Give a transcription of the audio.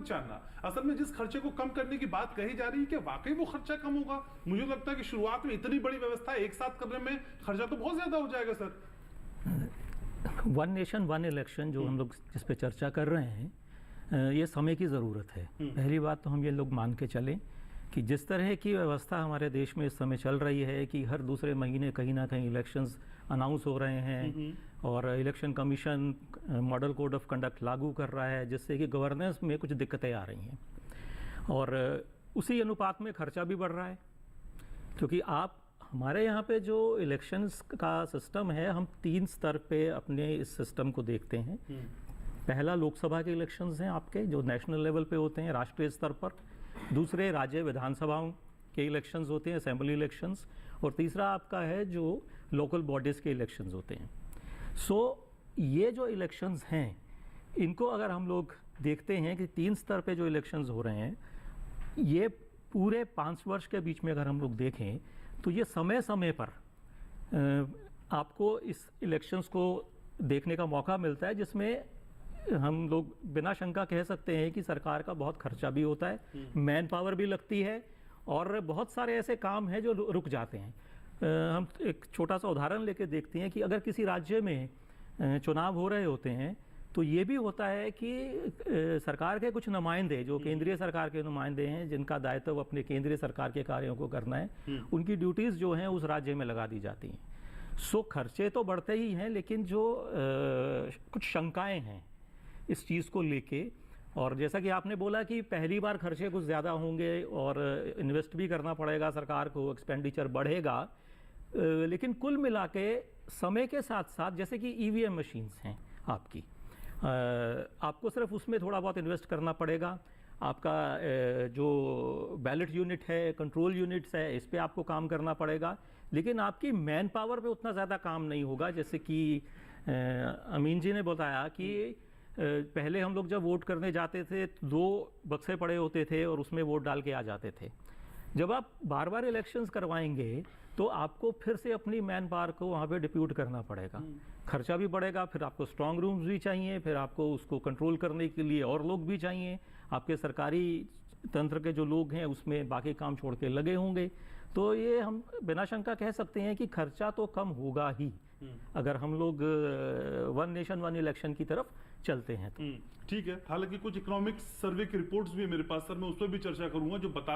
जानना असल में जिस खर्चे को कम करने की बात कही जा रही है, कि वाकई वो खर्चा कम होगा? मुझे लगता है कि शुरुआत में इतनी बड़ी व्यवस्था एक साथ करने में खर्चा तो बहुत ज्यादा हो जाएगा sir. One nation one election जो हम लोग जिस पे चर्चा कर रहे हैं, ये समय की ज़रूरत है। पहली बात तो हम ये लोग मान के चलें कि जिस तरह की व्यवस्था हमारे देश में इस समय चल रही है कि हर दूसरे महीने कहीं ना कहीं इलेक्शंस अनाउंस हो रहे हैं और election commission model code of conduct लागू कर रहा है, जिससे कि गवर्नेंस में कुछ दिक्कतें आ रही हैं और उसी अनुपात में खर्चा भी बढ़ रहा है। क्योंकि आप हमारे यहाँ पे जो इलेक्शंस का सिस्टम है, हम 3 स्तर पे अपने इस सिस्टम को देखते हैं। पहला लोकसभा के इलेक्शंस हैं आपके, जो नेशनल लेवल पे होते हैं, राष्ट्रीय स्तर पर। दूसरे राज्य विधानसभाओं के इलेक्शंस होते हैं, असेंबली इलेक्शंस। और तीसरा आपका है जो लोकल बॉडीज़ के इलेक्शंस होते हैं। सो ये जो इलेक्शंस हैं, इनको अगर हम लोग देखते हैं कि 3 स्तर पे जो इलेक्शंस हो रहे हैं, ये पूरे 5 वर्ष के बीच में अगर हम लोग देखें तो ये समय समय पर आपको इस इलेक्शंस को देखने का मौका मिलता है, जिसमें हम लोग बिना शंका कह सकते हैं कि सरकार का बहुत खर्चा भी होता है, मैन पावर भी लगती है और बहुत सारे ऐसे काम हैं जो रुक जाते हैं। हम एक छोटा सा उदाहरण लेके देखते हैं कि अगर किसी राज्य में चुनाव हो रहे होते हैं तो ये भी होता है कि सरकार के कुछ नुमाइंदे, जो केंद्रीय सरकार के नुमाइंदे हैं, जिनका दायित्व अपने केंद्रीय सरकार के कार्यों को करना है, उनकी ड्यूटीज़ जो हैं उस राज्य में लगा दी जाती हैं। सो खर्चे तो बढ़ते ही हैं, लेकिन जो कुछ शंकाएं हैं इस चीज़ को लेके, और जैसा कि आपने बोला कि पहली बार खर्चे कुछ ज़्यादा होंगे और इन्वेस्ट भी करना पड़ेगा सरकार को, एक्सपेंडिचर बढ़ेगा, लेकिन कुल मिला के समय के साथ साथ जैसे कि ईवीएम मशीन्स हैं आपकी, आपको सिर्फ उसमें थोड़ा बहुत इन्वेस्ट करना पड़ेगा। आपका जो बैलेट यूनिट है, कंट्रोल यूनिट्स है, इस पे आपको काम करना पड़ेगा, लेकिन आपकी मैन पावर पे उतना ज़्यादा काम नहीं होगा। जैसे कि अमीन जी ने बताया कि पहले हम लोग जब वोट करने जाते थे 2 बक्से पड़े होते थे और उसमें वोट डाल के आ जाते थे। जब आप बार बार इलेक्शंस करवाएंगे तो आपको फिर से अपनी मैन पावर को वहाँ पे डिप्यूट करना पड़ेगा, खर्चा भी बढ़ेगा, फिर आपको स्ट्रांग रूम्स भी चाहिए, फिर आपको उसको कंट्रोल करने के लिए और लोग भी चाहिए, आपके सरकारी तंत्र के जो लोग हैं उसमें बाकी काम छोड़ के लगे होंगे। तो ये हम बिना शंका कह सकते हैं कि खर्चा तो कम होगा ही अगर हम लोग वन नेशन वन इलेक्शन की तरफ चलते हैं तो। ठीक है। हालांकि कुछ इकोनॉमिक्स सर्वे की रिपोर्ट्स भी मेरे पास सर, मैं उस पर भी चर्चा करूंगा जो बता